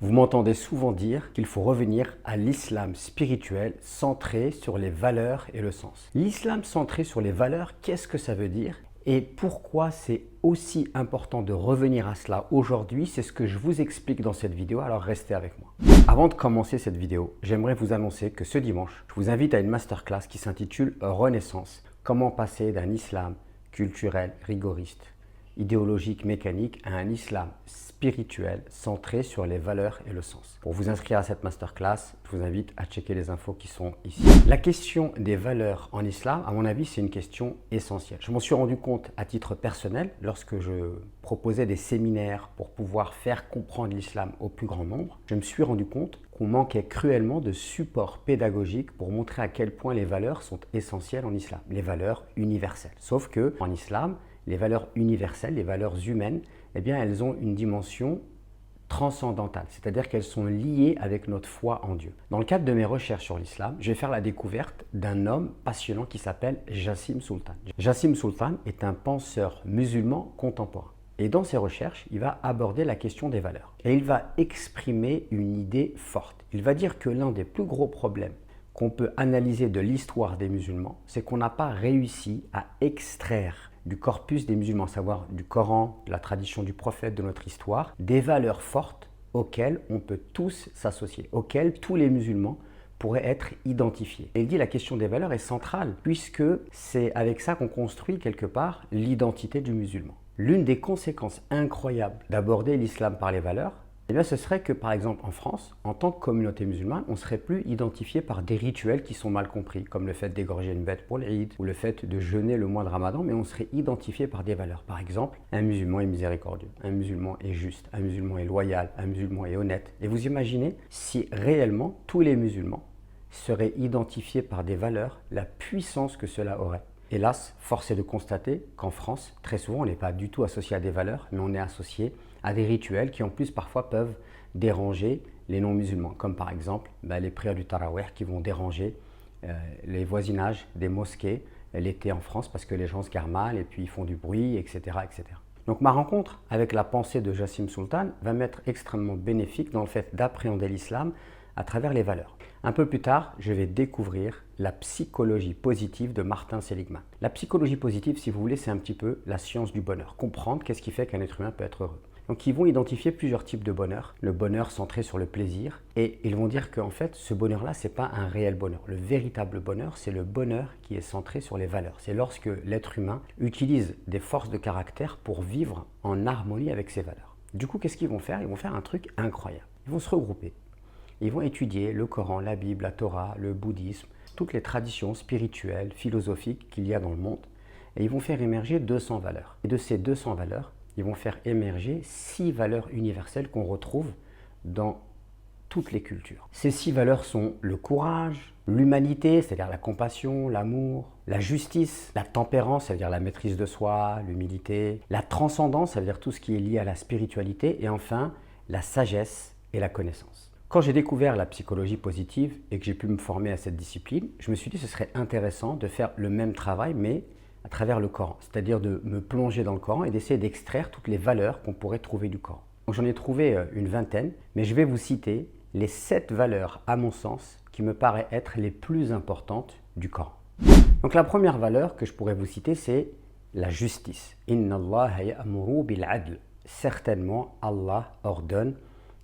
Vous m'entendez souvent dire qu'il faut revenir à l'islam spirituel centré sur les valeurs et le sens. L'islam centré sur les valeurs, qu'est-ce que ça veut dire et pourquoi c'est aussi important de revenir à cela aujourd'hui? C'est ce que je vous explique dans cette vidéo, alors restez avec moi. Avant de commencer cette vidéo, j'aimerais vous annoncer que ce dimanche, je vous invite à une masterclass qui s'intitule Renaissance. Comment passer d'un islam culturel, rigoriste, idéologique, mécanique à un islam spirituel centré sur les valeurs et le sens. Pour vous inscrire à cette masterclass, je vous invite à checker les infos qui sont ici. La question des valeurs en islam, à mon avis, c'est une question essentielle. Je m'en suis rendu compte à titre personnel lorsque je proposais des séminaires pour pouvoir faire comprendre l'islam au plus grand nombre. Je me suis rendu compte qu'on manquait cruellement de support pédagogique pour montrer à quel point les valeurs sont essentielles en islam, les valeurs universelles. Sauf que en islam, les valeurs universelles, les valeurs humaines, eh bien, elles ont une dimension transcendantale, c'est-à-dire qu'elles sont liées avec notre foi en Dieu. Dans le cadre de mes recherches sur l'islam, je vais faire la découverte d'un homme passionnant qui s'appelle Jassim Sultan. Jassim Sultan est un penseur musulman contemporain. Et dans ses recherches, il va aborder la question des valeurs. Et il va exprimer une idée forte. Il va dire que l'un des plus gros problèmes qu'on peut analyser de l'histoire des musulmans, c'est qu'on n'a pas réussi à extraire du corpus des musulmans, à savoir du Coran, de la tradition du prophète, de notre histoire, des valeurs fortes auxquelles on peut tous s'associer, auxquelles tous les musulmans pourraient être identifiés. Et il dit la question des valeurs est centrale, puisque c'est avec ça qu'on construit quelque part l'identité du musulman. L'une des conséquences incroyables d'aborder l'islam par les valeurs, eh bien, ce serait que, par exemple, en France, en tant que communauté musulmane, on ne serait plus identifié par des rituels qui sont mal compris, comme le fait d'égorger une bête pour l'Eid ou le fait de jeûner le mois de Ramadan, mais on serait identifié par des valeurs. Par exemple, un musulman est miséricordieux, un musulman est juste, un musulman est loyal, un musulman est honnête. Et vous imaginez si réellement tous les musulmans seraient identifiés par des valeurs, la puissance que cela aurait. Hélas, force est de constater qu'en France, très souvent, on n'est pas du tout associé à des valeurs, mais on est associé à des rituels qui en plus parfois peuvent déranger les non-musulmans, comme par exemple les prières du Tarawih qui vont déranger les voisinages des mosquées l'été en France parce que les gens se garent mal et puis ils font du bruit, etc., etc. Donc ma rencontre avec la pensée de Jassim Sultan va m'être extrêmement bénéfique dans le fait d'appréhender l'islam à travers les valeurs. Un peu plus tard, je vais découvrir la psychologie positive de Martin Seligman. La psychologie positive, si vous voulez, c'est un petit peu la science du bonheur. Comprendre qu'est-ce qui fait qu'un être humain peut être heureux. Donc ils vont identifier plusieurs types de bonheur. Le bonheur centré sur le plaisir. Et ils vont dire qu'en fait, ce bonheur-là, ce n'est pas un réel bonheur. Le véritable bonheur, c'est le bonheur qui est centré sur les valeurs. C'est lorsque l'être humain utilise des forces de caractère pour vivre en harmonie avec ses valeurs. Du coup, qu'est-ce qu'ils vont faire? Ils vont faire un truc incroyable. Ils vont se regrouper. Ils vont étudier le Coran, la Bible, la Torah, le bouddhisme, toutes les traditions spirituelles, philosophiques qu'il y a dans le monde. Et ils vont faire émerger 200 valeurs. Et de ces 200 valeurs, ils vont faire émerger 6 valeurs universelles qu'on retrouve dans toutes les cultures. Ces 6 valeurs sont le courage, l'humanité, c'est-à-dire la compassion, l'amour, la justice, la tempérance, c'est-à-dire la maîtrise de soi, l'humilité, la transcendance, c'est-à-dire tout ce qui est lié à la spiritualité, et enfin la sagesse et la connaissance. Quand j'ai découvert la psychologie positive et que j'ai pu me former à cette discipline, je me suis dit que ce serait intéressant de faire le même travail, mais à travers le Coran, c'est-à-dire de me plonger dans le Coran et d'essayer d'extraire toutes les valeurs qu'on pourrait trouver du Coran. Donc j'en ai trouvé une vingtaine, mais je vais vous citer les 7 valeurs, à mon sens, qui me paraissent être les plus importantes du Coran. Donc la première valeur que je pourrais vous citer, c'est la justice. Inna Allah ya'muru bil 'adl. Certainement, Allah ordonne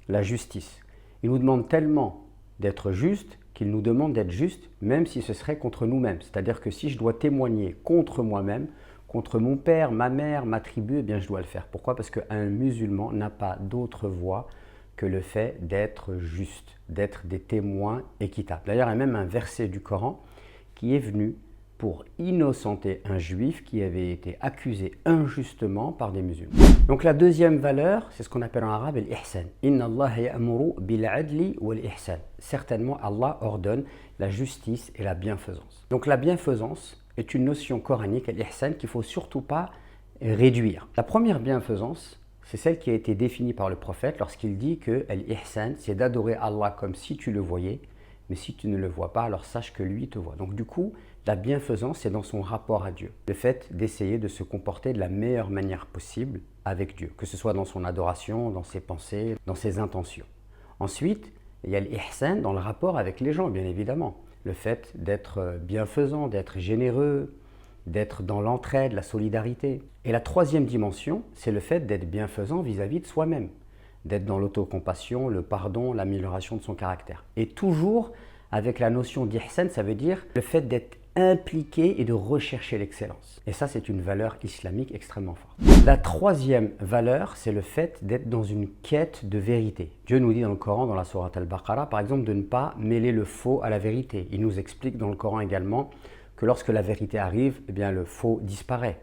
la justice. Il nous demande tellement d'être juste qu'il nous demande d'être juste même si ce serait contre nous-mêmes. C'est-à-dire que si je dois témoigner contre moi-même, contre mon père, ma mère, ma tribu, eh bien je dois le faire. Pourquoi? Parce qu'un musulman n'a pas d'autre voie que le fait d'être juste, d'être des témoins équitables. D'ailleurs, il y a même un verset du Coran qui est venu pour innocenter un juif qui avait été accusé injustement par des musulmans. Donc la deuxième valeur, c'est ce qu'on appelle en arabe l'ihsan. Inna Allah ya'muru bil 'adli wal ihsan. Certainement, Allah ordonne la justice et la bienfaisance. Donc la bienfaisance est une notion coranique, l'ihsan, qu'il ne faut surtout pas réduire. La première bienfaisance, c'est celle qui a été définie par le prophète lorsqu'il dit que l'ihsan, c'est d'adorer Allah comme si tu le voyais, mais si tu ne le vois pas, alors sache que lui te voit. Donc du coup, la bienfaisance, c'est dans son rapport à Dieu. Le fait d'essayer de se comporter de la meilleure manière possible avec Dieu, que ce soit dans son adoration, dans ses pensées, dans ses intentions. Ensuite, il y a l'ihsan dans le rapport avec les gens, bien évidemment. Le fait d'être bienfaisant, d'être généreux, d'être dans l'entraide, la solidarité. Et la troisième dimension, c'est le fait d'être bienfaisant vis-à-vis de soi-même, d'être dans l'autocompassion, le pardon, l'amélioration de son caractère. Et toujours avec la notion d'ihsan, ça veut dire le fait d'être impliqué et de rechercher l'excellence. Et ça, c'est une valeur islamique extrêmement forte. La troisième valeur, c'est le fait d'être dans une quête de vérité. Dieu nous dit dans le Coran, dans la sourate Al-Baqarah, par exemple, de ne pas mêler le faux à la vérité. Il nous explique dans le Coran également que lorsque la vérité arrive, eh bien, le faux disparaît.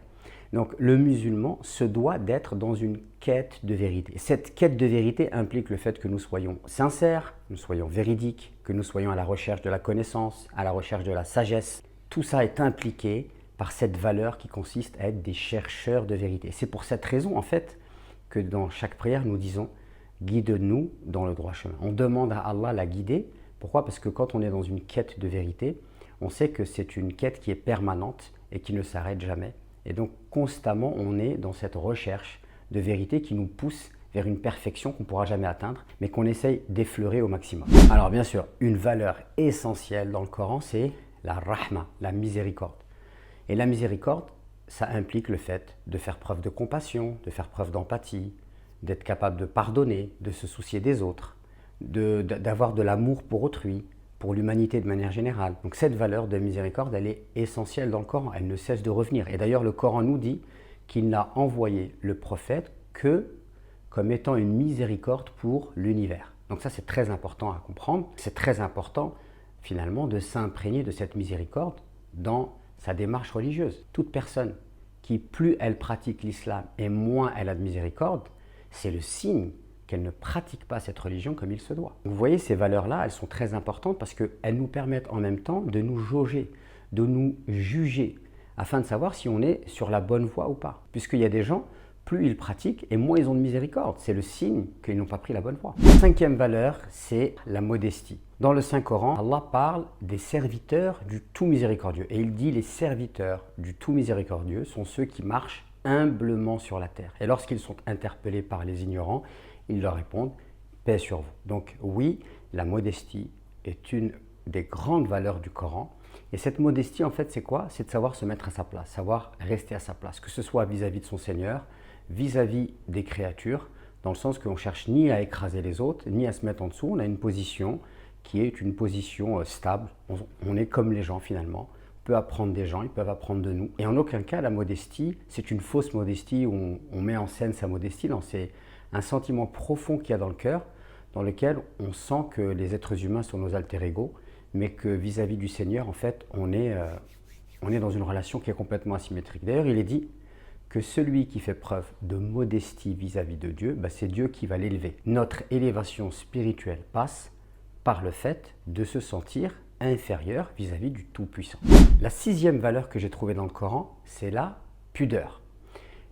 Donc le musulman se doit d'être dans une quête de vérité. Cette quête de vérité implique le fait que nous soyons sincères, nous soyons véridiques, que nous soyons à la recherche de la connaissance, à la recherche de la sagesse. Tout ça est impliqué par cette valeur qui consiste à être des chercheurs de vérité. C'est pour cette raison, en fait, que dans chaque prière, nous disons « Guide-nous dans le droit chemin ». On demande à Allah la guider. Pourquoi? Parce que quand on est dans une quête de vérité, on sait que c'est une quête qui est permanente et qui ne s'arrête jamais. Et donc, constamment, on est dans cette recherche de vérité qui nous pousse vers une perfection qu'on ne pourra jamais atteindre, mais qu'on essaye d'effleurer au maximum. Alors, bien sûr, une valeur essentielle dans le Coran, c'est la rahma, la miséricorde. Et la miséricorde, ça implique le fait de faire preuve de compassion, de faire preuve d'empathie, d'être capable de pardonner, de se soucier des autres, d'avoir de l'amour pour autrui, pour l'humanité de manière générale. Donc cette valeur de miséricorde, elle est essentielle dans le Coran, elle ne cesse de revenir. Et d'ailleurs, le Coran nous dit qu'il n'a envoyé le prophète que comme étant une miséricorde pour l'univers. Donc ça, c'est très important à comprendre. C'est très important finalement de s'imprégner de cette miséricorde dans sa démarche religieuse. Toute personne qui, plus elle pratique l'islam et moins elle a de miséricorde, c'est le signe qu'elle ne pratique pas cette religion comme il se doit. Vous voyez, ces valeurs-là, elles sont très importantes parce qu'elles nous permettent en même temps de nous jauger, de nous juger, afin de savoir si on est sur la bonne voie ou pas. Puisqu'il y a des gens, plus ils pratiquent et moins ils ont de miséricorde. C'est le signe qu'ils n'ont pas pris la bonne voie. La cinquième valeur, c'est la modestie. Dans le Saint-Coran, Allah parle des serviteurs du tout miséricordieux. Et il dit les serviteurs du tout miséricordieux sont ceux qui marchent humblement sur la terre. Et lorsqu'ils sont interpellés par les ignorants, ils leur répondent « paix sur vous ». Donc oui, la modestie est une des grandes valeurs du Coran. Et cette modestie, en fait, c'est quoi? C'est de savoir se mettre à sa place, savoir rester à sa place, que ce soit vis-à-vis de son Seigneur, vis-à-vis des créatures, dans le sens qu'on ne cherche ni à écraser les autres, ni à se mettre en dessous. On a une position qui est une position stable. On est comme les gens finalement. On peut apprendre des gens, ils peuvent apprendre de nous. Et en aucun cas, la modestie, c'est une fausse modestie où on met en scène sa modestie. Non, c'est un sentiment profond qu'il y a dans le cœur, dans lequel on sent que les êtres humains sont nos alter ego, mais que vis-à-vis du Seigneur, en fait, on est dans une relation qui est complètement asymétrique. D'ailleurs, il est dit que celui qui fait preuve de modestie vis-à-vis de Dieu, c'est Dieu qui va l'élever. Notre élévation spirituelle passe par le fait de se sentir inférieur vis-à-vis du Tout-Puissant. La sixième valeur que j'ai trouvée dans le Coran, c'est la pudeur.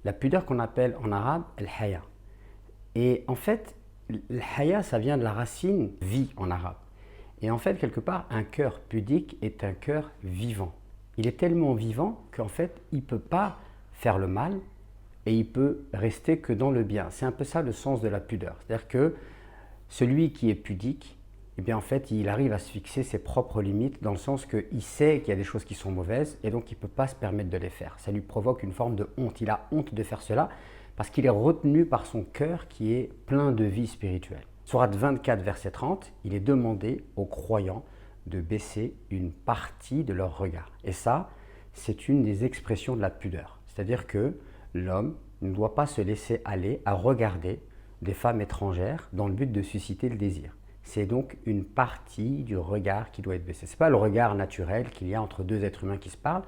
La pudeur qu'on appelle en arabe « al-haya ». Et en fait, le haya, ça vient de la racine « vie » en arabe. Et en fait, quelque part, un cœur pudique est un cœur vivant. Il est tellement vivant qu'en fait, il ne peut pas faire le mal et il peut rester que dans le bien. C'est un peu ça le sens de la pudeur. C'est-à-dire que celui qui est pudique, eh bien en fait, il arrive à se fixer ses propres limites dans le sens qu'il sait qu'il y a des choses qui sont mauvaises et donc il ne peut pas se permettre de les faire. Ça lui provoque une forme de honte. Il a honte de faire cela parce qu'il est retenu par son cœur qui est plein de vie spirituelle. Sourate 24, verset 30, il est demandé aux croyants de baisser une partie de leur regard. Et ça, c'est une des expressions de la pudeur. C'est-à-dire que l'homme ne doit pas se laisser aller à regarder des femmes étrangères dans le but de susciter le désir. C'est donc une partie du regard qui doit être baissé. Ce n'est pas le regard naturel qu'il y a entre deux êtres humains qui se parlent,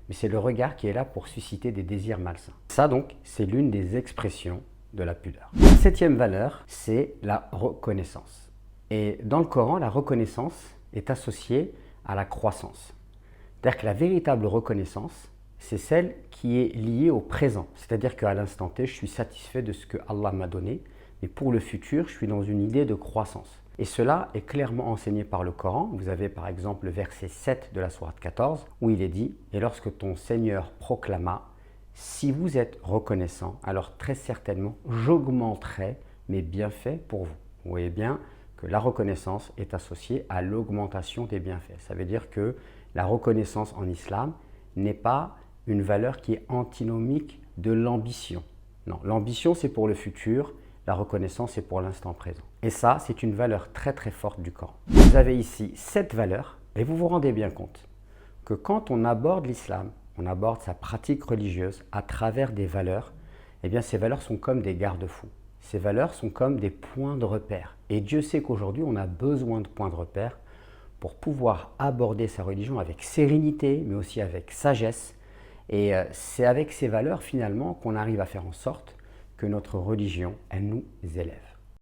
mais c'est le regard qui est là pour susciter des désirs malsains. Ça donc, c'est l'une des expressions de la pudeur. La septième valeur, c'est la reconnaissance. Et dans le Coran, la reconnaissance est associée à la croissance. C'est-à-dire que la véritable reconnaissance, c'est celle qui est liée au présent. C'est-à-dire qu'à l'instant T, je suis satisfait de ce que Allah m'a donné, mais pour le futur, je suis dans une idée de croissance. Et cela est clairement enseigné par le Coran. Vous avez par exemple le verset 7 de la sourate 14, où il est dit « Et lorsque ton Seigneur proclama, si vous êtes reconnaissant, alors très certainement, j'augmenterai mes bienfaits pour vous. » Vous voyez bien que la reconnaissance est associée à l'augmentation des bienfaits. Ça veut dire que la reconnaissance en islam n'est pas une valeur qui est antinomique de l'ambition. Non, l'ambition c'est pour le futur, la reconnaissance c'est pour l'instant présent. Et ça, c'est une valeur très très forte du Coran. Vous avez ici 7 valeurs et vous vous rendez bien compte que quand on aborde l'islam, on aborde sa pratique religieuse à travers des valeurs, eh bien ces valeurs sont comme des garde-fous. Ces valeurs sont comme des points de repère. Et Dieu sait qu'aujourd'hui, on a besoin de points de repère pour pouvoir aborder sa religion avec sérénité, mais aussi avec sagesse. Et c'est avec ces valeurs, finalement, qu'on arrive à faire en sorte que notre religion, elle nous élève.